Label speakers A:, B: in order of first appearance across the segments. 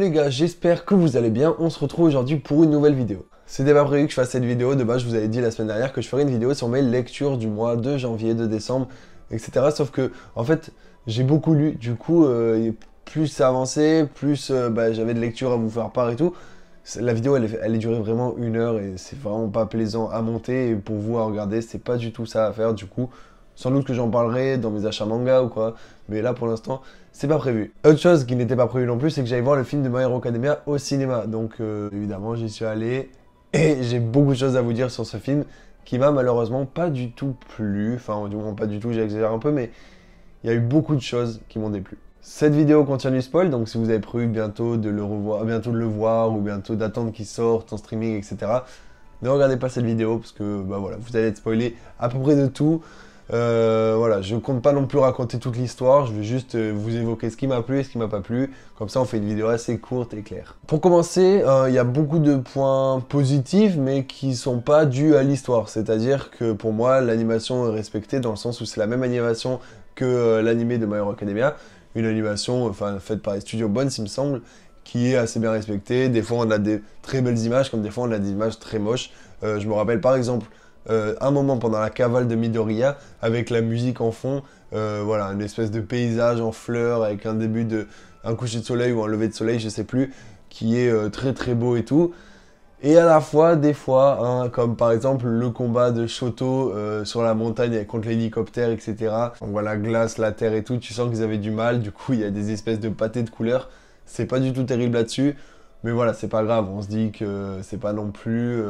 A: les gars, j'espère que vous allez bien. On se retrouve aujourd'hui pour une nouvelle vidéo. C'était pas prévu que je fasse cette vidéo, de base je vous avais dit la semaine dernière que je ferais une vidéo sur mes lectures du mois de janvier, de décembre, etc. Sauf que, en fait, j'ai beaucoup lu, du coup, plus ça avançait, plus j'avais de lectures à vous faire part et tout. La vidéo, elle est durée vraiment 1 heure et c'est vraiment pas plaisant à monter. Et pour vous à regarder, c'est pas du tout ça à faire, du coup. Sans doute que j'en parlerai dans mes achats manga ou quoi, mais là pour l'instant, c'est pas prévu. Autre chose qui n'était pas prévu non plus, c'est que j'allais voir le film de My Hero Academia au cinéma. Donc évidemment, j'y suis allé et j'ai beaucoup de choses à vous dire sur ce film qui m'a malheureusement pas du tout plu. Enfin, du moins pas du tout, j'exagère un peu, mais il y a eu beaucoup de choses qui m'ont déplu. Cette vidéo contient du spoil, donc si vous avez prévu bientôt de le revoir, bientôt de le voir ou bientôt d'attendre qu'il sorte en streaming, etc., ne regardez pas cette vidéo parce que voilà, vous allez être spoilé à peu près de tout. Voilà, je compte pas non plus raconter toute l'histoire, je vais juste vous évoquer ce qui m'a plu et ce qui m'a pas plu. Comme ça, on fait une vidéo assez courte et claire. Pour commencer, il y a beaucoup de points positifs, mais qui sont pas dus à l'histoire. C'est-à-dire que pour moi, l'animation est respectée dans le sens où c'est la même animation que l'animé de My Hero Academia. Une animation faite par les studios Bones, il me semble, qui est assez bien respectée. Des fois, on a des très belles images, comme des fois, on a des images très moches. Je me rappelle par exemple un moment pendant la cavale de Midoriya avec la musique en fond, voilà, une espèce de paysage en fleurs avec un début de un coucher de soleil ou un lever de soleil, je sais plus, qui est très très beau et tout. Et à la fois, des fois, comme par exemple le combat de Shoto sur la montagne contre l'hélicoptère, etc. On voit la glace, la terre et tout, tu sens qu'ils avaient du mal, du coup il y a des espèces de pâtés de couleurs. C'est pas du tout terrible là-dessus, mais voilà, c'est pas grave, on se dit que c'est pas non plus...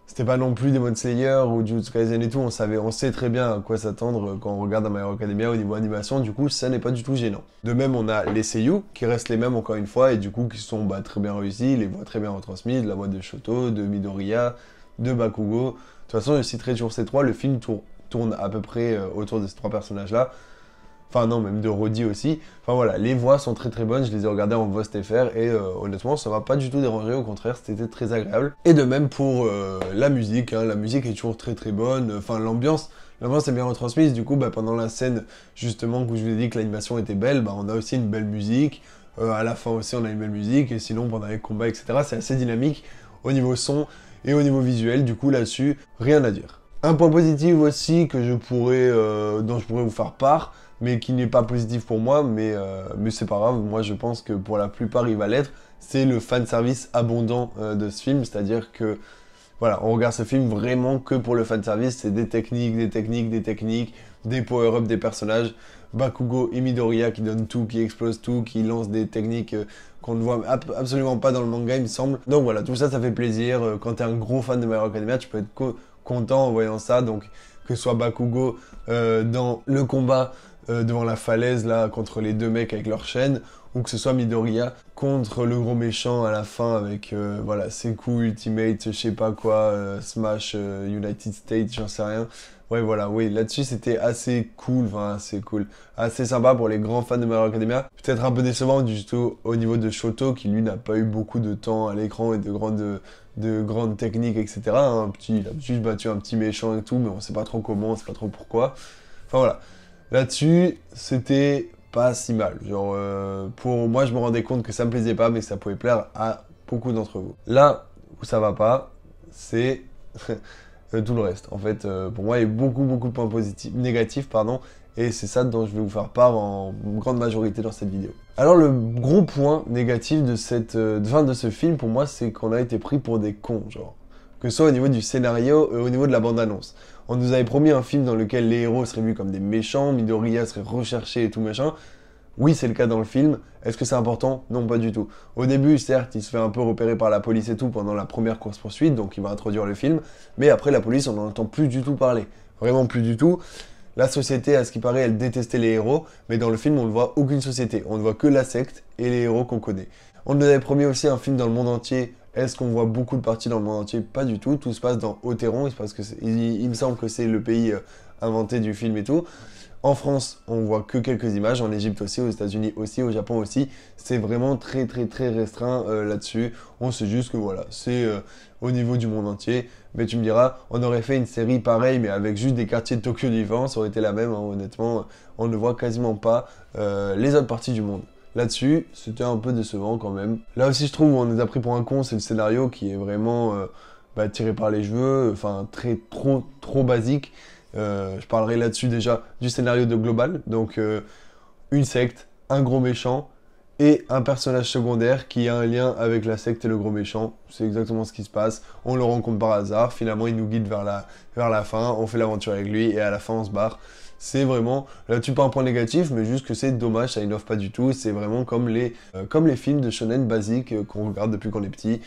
A: c'était pas non plus Demon Slayer ou Jujutsu Kaisen et tout, on sait très bien à quoi s'attendre quand on regarde My Hero Academia au niveau animation, du coup ça n'est pas du tout gênant. De même on a les seiyuu qui restent les mêmes encore une fois et du coup qui sont très bien réussis, les voix très bien retransmises, la voix de Shoto, de Midoriya, de Bakugo. De toute façon je citerai toujours ces trois, le film tourne à peu près autour de ces trois personnages là. Enfin non, même de Roddy aussi. Enfin voilà, les voix sont très très bonnes, je les ai regardées en voix FR et honnêtement ça m'a pas du tout dérangé, au contraire c'était très agréable. Et de même pour la musique, la musique est toujours très très bonne, enfin l'ambiance est bien retransmise, du coup pendant la scène justement où je vous ai dit que l'animation était belle, on a aussi une belle musique, à la fin aussi on a une belle musique, et sinon pendant les combats etc. c'est assez dynamique au niveau son et au niveau visuel, du coup là-dessus rien à dire. Un point positif aussi que dont je pourrais vous faire part, mais qui n'est pas positif pour moi, mais c'est pas grave, moi je pense que pour la plupart il va l'être, c'est le fanservice abondant de ce film, c'est-à-dire que, voilà, on regarde ce film vraiment que pour le fanservice, c'est des techniques, des power-up des personnages, Bakugo et Midoriya qui donnent tout, qui explosent tout, qui lancent des techniques qu'on ne voit absolument pas dans le manga il me semble. Donc voilà, tout ça, ça fait plaisir, quand t'es un gros fan de My Hero Academia, tu peux être content en voyant ça, donc que ce soit Bakugo dans le combat devant la falaise là contre les deux mecs avec leur chaîne, ou que ce soit Midoriya contre le gros méchant à la fin avec voilà, Seku Ultimate, je sais pas quoi, Smash United States, j'en sais rien. Ouais voilà, oui, là-dessus c'était assez cool, assez sympa pour les grands fans de My Hero Academia. Peut-être un peu décevant du tout au niveau de Shoto qui lui n'a pas eu beaucoup de temps à l'écran et de grandes techniques, etc. Il a juste battu un petit méchant et tout, mais on sait pas trop comment, on sait pas trop pourquoi. Enfin voilà. Là-dessus, c'était pas si mal. Genre, pour moi, je me rendais compte que ça me plaisait pas, mais que ça pouvait plaire à beaucoup d'entre vous. Là où ça va pas, c'est tout le reste. En fait, pour moi, il y a beaucoup de points négatifs, pardon, et c'est ça dont je vais vous faire part en grande majorité dans cette vidéo. Alors, le gros point négatif de ce film, pour moi, c'est qu'on a été pris pour des cons, genre. Que ce soit au niveau du scénario et au niveau de la bande-annonce. On nous avait promis un film dans lequel les héros seraient vus comme des méchants, Midoriya serait recherché et tout machin. Oui, c'est le cas dans le film. Est-ce que c'est important? Non, pas du tout. Au début, certes, il se fait un peu repérer par la police et tout pendant la première course-poursuite, donc il va introduire le film. Mais après, la police, on n'en entend plus du tout parler. Vraiment plus du tout. La société, à ce qui paraît, elle détestait les héros, mais dans le film, on ne voit aucune société. On ne voit que la secte et les héros qu'on connaît. On nous avait promis aussi un film dans le monde entier. Est-ce qu'on voit beaucoup de parties dans le monde entier? Pas du tout. Tout se passe dans Oteron. Il me semble que c'est le pays inventé du film et tout. En France, on voit que quelques images. En Égypte aussi, aux États-Unis aussi, au Japon aussi. C'est vraiment très restreint là-dessus. On sait juste que voilà, c'est au niveau du monde entier. Mais tu me diras, on aurait fait une série pareille, mais avec juste des quartiers de Tokyo différents, ça aurait été la même. Honnêtement, on ne voit quasiment pas les autres parties du monde. là-dessus, c'était un peu décevant quand même. Là aussi, je trouve, on nous a pris pour un con, c'est le scénario qui est vraiment tiré par les cheveux, enfin, trop basique. Je parlerai là-dessus déjà du scénario de Global, donc une secte, un gros méchant, et un personnage secondaire qui a un lien avec la secte et le gros méchant. C'est exactement ce qui se passe. On le rencontre par hasard, finalement il nous guide vers la fin, on fait l'aventure avec lui et à la fin on se barre. C'est vraiment, là-dessus pas un point négatif, mais juste que c'est dommage, ça innove pas du tout. C'est vraiment comme les films de shonen basiques qu'on regarde depuis qu'on est petit.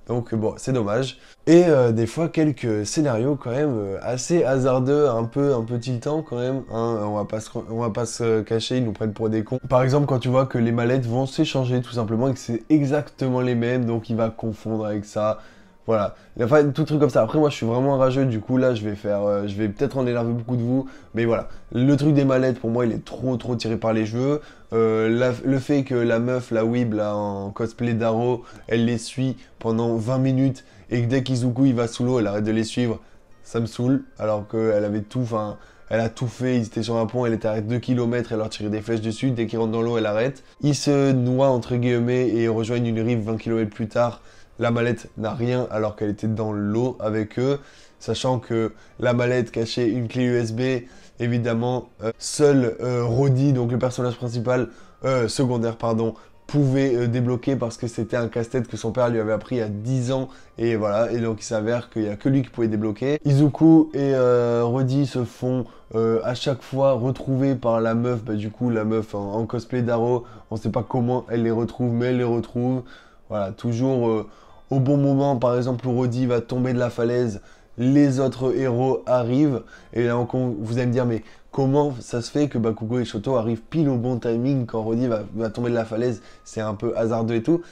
A: Donc bon, c'est dommage. Et des fois, quelques scénarios quand même assez hasardeux, un peu tiltants quand même. Hein, on va pas se cacher, ils nous prennent pour des cons. Par exemple, quand tu vois que les mallettes vont s'échanger tout simplement et que c'est exactement les mêmes, donc il va confondre avec ça. Voilà, enfin, tout truc comme ça. Après, moi, je suis vraiment rageux, du coup, là, je vais peut-être en énerver beaucoup de vous, mais voilà. Le truc des mallettes, pour moi, il est trop tiré par les cheveux. Le fait que la meuf, la Weeb, là, en cosplay d'Aro, elle les suit pendant 20 minutes, et que dès qu'Izuku, il va sous l'eau, elle arrête de les suivre, ça me saoule, alors qu'elle avait tout, enfin... Elle a tout fait, ils étaient sur un pont, elle était à 2 km, elle leur tirait des flèches dessus, dès qu'ils rentrent dans l'eau, elle arrête. Ils se noient, entre guillemets, et rejoignent une rive 20 km plus tard. La mallette n'a rien alors qu'elle était dans l'eau avec eux, sachant que la mallette cachait une clé USB, évidemment, seul Roddy, donc le personnage principal, secondaire, pardon, pouvait débloquer parce que c'était un casse-tête que son père lui avait appris à 10 ans, et voilà, et donc il s'avère qu'il n'y a que lui qui pouvait débloquer. Izuku et Roddy se font à chaque fois retrouver par la meuf, du coup la meuf en cosplay d'Aro, on sait pas comment elle les retrouve, mais elle les retrouve, voilà, toujours au bon moment. Par exemple, où Roddy va tomber de la falaise, les autres héros arrivent, et là vous allez me dire, mais comment ça se fait que Bakugo et Shoto arrivent pile au bon timing quand Roddy va tomber de la falaise? C'est un peu hasardeux et tout.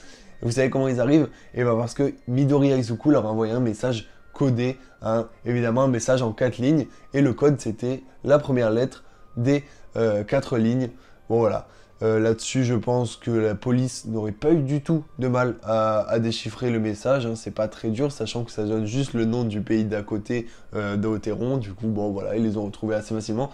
A: Et vous savez comment ils arrivent? Et bah parce que Midori Izuku leur a envoyé un message codé, hein, évidemment un message en 4 lignes, et le code c'était la première lettre des 4 lignes. Bon voilà. Là-dessus, je pense que la police n'aurait pas eu du tout de mal à déchiffrer le message, hein. C'est pas très dur, sachant que ça donne juste le nom du pays d'à côté d'Aoteron. Du coup, bon voilà, ils les ont retrouvés assez facilement.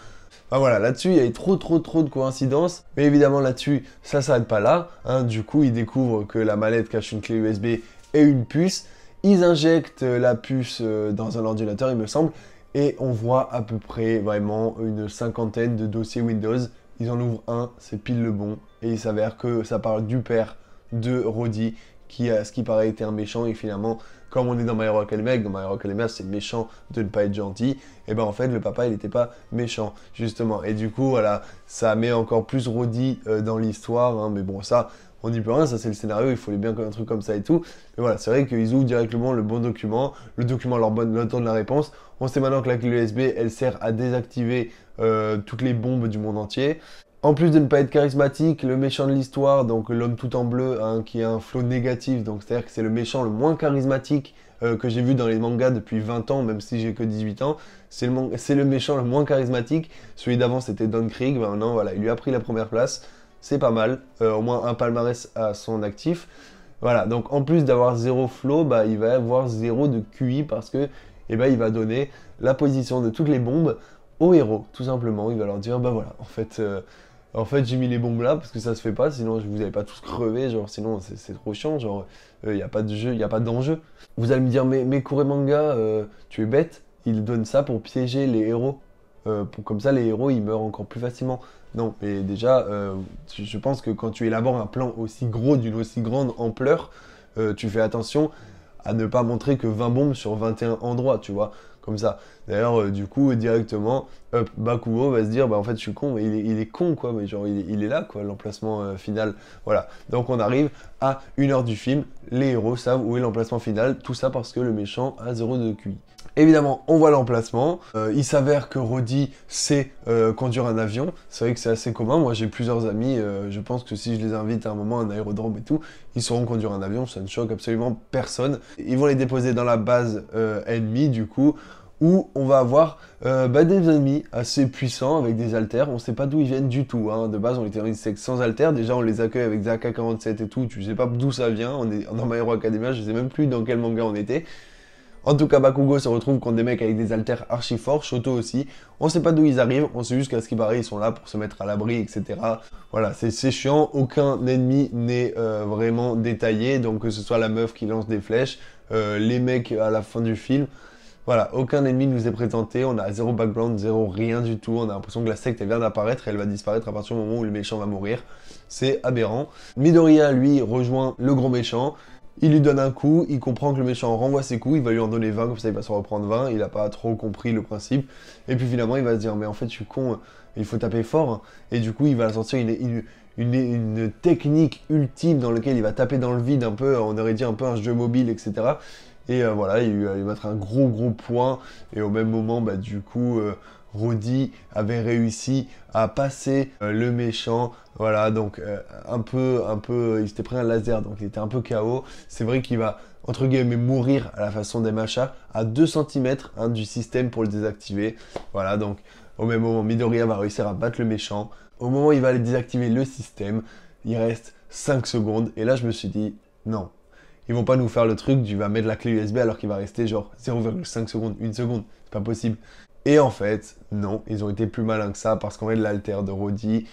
A: Enfin voilà, là-dessus, il y avait trop de coïncidences. Mais évidemment, là-dessus, ça s'arrête pas là, hein. Du coup, ils découvrent que la mallette cache une clé USB et une puce. Ils injectent la puce dans un ordinateur, il me semble. Et on voit à peu près, vraiment, une cinquantaine de dossiers Windows. Ils en ouvrent un, c'est pile le bon, et il s'avère que ça parle du père de Roddy, qui a ce qui paraît été un méchant, et finalement, comme on est dans My Hero Academia, dans My Hero Academia c'est méchant de ne pas être gentil, et ben en fait le papa il n'était pas méchant, justement, et du coup voilà, ça met encore plus Roddy dans l'histoire, hein, mais bon ça, on n'y peut rien, ça c'est le scénario, il fallait bien un truc comme ça et tout, mais voilà, c'est vrai qu'ils ouvrent directement le bon document, le document leur donne la réponse, on sait maintenant que la clé USB elle sert à désactiver toutes les bombes du monde entier. En plus de ne pas être charismatique, le méchant de l'histoire, donc l'homme tout en bleu, hein, qui a un flow négatif, donc c'est-à-dire que c'est le méchant le moins charismatique que j'ai vu dans les mangas depuis 20 ans, même si j'ai que 18 ans. C'est le méchant le moins charismatique. Celui d'avant c'était Don Krieg, maintenant voilà, il lui a pris la première place. C'est pas mal, au moins un palmarès à son actif. Voilà, donc en plus d'avoir 0 flow, bah, il va avoir 0 de QI parce que il va donner la position de toutes les bombes aux héros, tout simplement. Il va leur dire, bah voilà, en fait j'ai mis les bombes là parce que ça se fait pas, sinon vous n'allez pas tous crever, genre sinon c'est trop chiant, genre il n'y a pas de jeu, il n'y a pas d'enjeu. Vous allez me dire, mais Kuremanga, tu es bête, il donne ça pour piéger les héros. Comme ça les héros ils meurent encore plus facilement. Non, mais déjà, je pense que quand tu élabores un plan aussi gros, d'une aussi grande ampleur, tu fais attention à ne pas montrer que 20 bombes sur 21 endroits, tu vois, comme ça. D'ailleurs, du coup, directement, Bakugo va se dire, bah en fait, je suis con, mais il est con, quoi, mais genre, il est là, quoi, l'emplacement final. Voilà, donc on arrive à 1 heure du film, les héros savent où est l'emplacement final, tout ça parce que le méchant a 0 de QI. Évidemment, on voit l'emplacement. Il s'avère que Roddy sait conduire un avion. C'est vrai que c'est assez commun. Moi, j'ai plusieurs amis. Je pense que si je les invite à un moment à un aérodrome et tout, ils sauront conduire un avion. Ça ne choque absolument personne. Ils vont les déposer dans la base ennemie, du coup, où on va avoir des ennemis assez puissants avec des haltères. On ne sait pas d'où ils viennent du tout, hein. De base, on était dans une secte sans haltères. Déjà, on les accueille avec des AK-47 et tout. Tu sais pas d'où ça vient. On est dans My Hero Academia. Je sais même plus dans quel manga on était. En tout cas, Bakugo se retrouve contre des mecs avec des haltères archi forts, Shoto aussi. On sait pas d'où ils arrivent, on sait juste qu'à ce qui paraît, ils sont là pour se mettre à l'abri, etc. Voilà, c'est chiant, aucun ennemi n'est vraiment détaillé, donc que ce soit la meuf qui lance des flèches, les mecs à la fin du film. Voilà, aucun ennemi nous est présenté, on a zéro background, zéro rien du tout, on a l'impression que la secte elle vient d'apparaître et elle va disparaître à partir du moment où le méchant va mourir. C'est aberrant. Midoriya, lui, rejoint le gros méchant. Il lui donne un coup, il comprend que le méchant renvoie ses coups, il va lui en donner 20, comme ça il va se reprendre 20, il a pas trop compris le principe. Et puis finalement il va se dire, mais en fait je suis con, il faut taper fort. Et du coup il va sortir une technique ultime dans laquelle il va taper dans le vide un peu, on aurait dit un peu un jeu mobile, etc. Et voilà, il va lui mettre un gros point, et au même moment, bah, du coup, Roddy avait réussi à passer le méchant, voilà, donc il s'était pris un laser, donc il était un peu KO. C'est vrai qu'il va, entre guillemets, mourir à la façon des Masha, à 2 cm du système pour le désactiver. Voilà, donc au même moment, Midoriya va réussir à battre le méchant. Au moment où il va aller désactiver le système, il reste 5 secondes, et là je me suis dit, non. Ils vont pas nous faire le truc du va mettre la clé USB alors qu'il va rester genre 0,5 secondes, 1 seconde, c'est pas possible. Et en fait, non, ils ont été plus malins que ça parce qu'en fait l'alter de Roddy,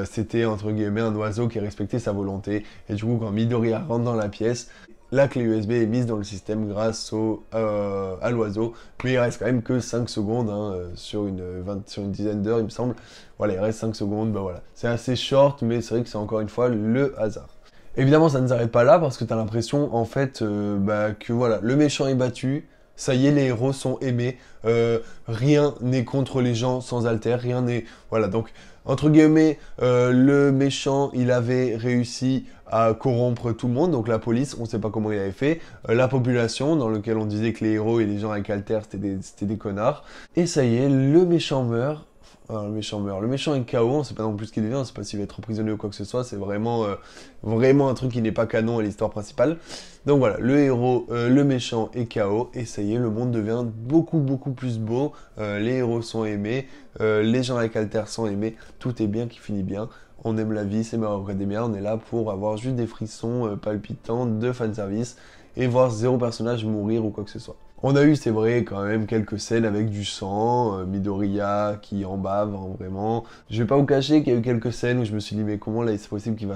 A: c'était entre guillemets un oiseau qui respectait sa volonté. Et du coup, quand Midoriya rentre dans la pièce, la clé USB est mise dans le système grâce à l'oiseau. Mais il reste quand même que 5 secondes hein, sur une dizaine d'heures, il me semble. Voilà, il reste 5 secondes, bah voilà. C'est assez short, mais c'est vrai que c'est encore une fois le hasard. Évidemment, ça ne s'arrête pas là parce que tu as l'impression en fait que voilà, le méchant est battu, ça y est, les héros sont aimés, rien n'est contre les gens sans alter, rien n'est... Voilà, donc entre guillemets, le méchant, il avait réussi à corrompre tout le monde, donc la police, on ne sait pas comment il avait fait, la population, dans lequel on disait que les héros et les gens avec alter, c'était des connards, et ça y est, le méchant meurt. Alors, le méchant meurt. Le méchant est KO, on sait pas non plus ce qu'il devient, on sait pas s'il va être emprisonné ou quoi que ce soit, c'est vraiment, vraiment un truc qui n'est pas canon à l'histoire principale. Donc voilà, le héros, le méchant est KO, et ça y est, le monde devient beaucoup plus beau, les héros sont aimés, les gens avec alter sont aimés, tout est bien qui finit bien, on aime la vie, c'est My Hero Academia, on est là pour avoir juste des frissons palpitants de fanservice, et voir zéro personnage mourir ou quoi que ce soit. On a eu, c'est vrai, quand même quelques scènes avec du sang, Midoriya qui en bave, hein, vraiment. Je vais pas vous cacher qu'il y a eu quelques scènes où je me suis dit, mais comment là, c'est possible qu'il va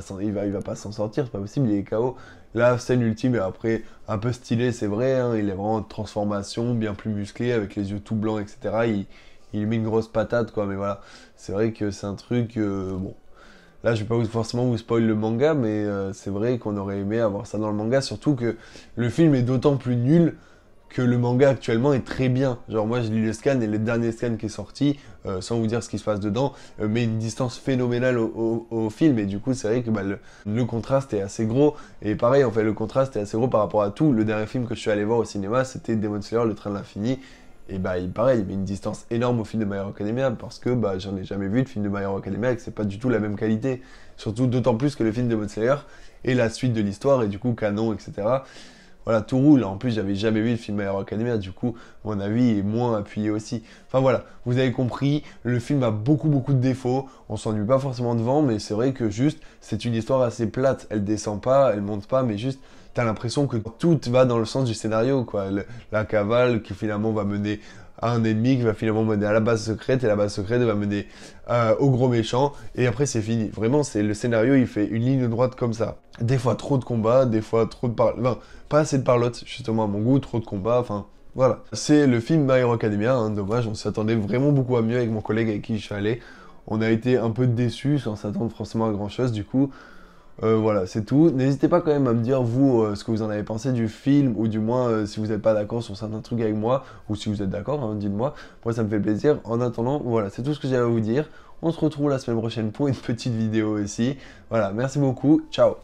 A: pas s'en sortir, c'est pas possible, il est KO. La scène ultime est après un peu stylée, c'est vrai, hein, il est vraiment en transformation, bien plus musclé, avec les yeux tout blancs, etc. Il met une grosse patate, quoi, mais voilà. C'est vrai que c'est un truc, bon... Là, je vais pas forcément vous spoil le manga, mais c'est vrai qu'on aurait aimé avoir ça dans le manga, surtout que le film est d'autant plus nul que le manga actuellement est très bien. Genre moi j'ai lu le scan et le dernier scan qui est sorti, sans vous dire ce qui se passe dedans, met une distance phénoménale au film et du coup c'est vrai que bah, le contraste est assez gros. Et pareil en fait le contraste est assez gros par rapport à tout. Le dernier film que je suis allé voir au cinéma c'était Demon Slayer, le train de l'infini. Et bah pareil, il met une distance énorme au film de My Hero Academia parce que bah, j'en ai jamais vu de film de My Hero Academia et que c'est pas du tout la même qualité. Surtout d'autant plus que le film de Demon Slayer est la suite de l'histoire et du coup canon, etc. Voilà, tout roule. En plus, j'avais jamais vu le film My Hero Academia, du coup, mon avis est moins appuyé aussi. Enfin voilà, vous avez compris, le film a beaucoup de défauts. On s'ennuie pas forcément devant, mais c'est vrai que juste, c'est une histoire assez plate. Elle descend pas, elle monte pas, mais juste, t'as l'impression que tout va dans le sens du scénario, quoi. La cavale qui finalement va mener à un ennemi, qui va finalement mener à la base secrète, et la base secrète va mener au gros méchant, et après c'est fini. Vraiment, c'est le scénario, il fait une ligne droite comme ça. Des fois trop de combats, des fois trop de enfin, pas assez de parlotte, justement à mon goût, trop de combats, enfin... Voilà, c'est le film My Hero Academia, hein, dommage, on s'attendait vraiment beaucoup à mieux avec mon collègue avec qui je suis allé. On a été un peu déçus sans s'attendre forcément à grand chose, du coup, voilà, c'est tout. N'hésitez pas quand même à me dire, vous, ce que vous en avez pensé du film, ou du moins, si vous n'êtes pas d'accord sur certains trucs avec moi, ou si vous êtes d'accord, hein, dites-moi. Moi, ça me fait plaisir. En attendant, voilà, c'est tout ce que j'avais à vous dire. On se retrouve la semaine prochaine pour une petite vidéo aussi. Voilà, merci beaucoup, ciao!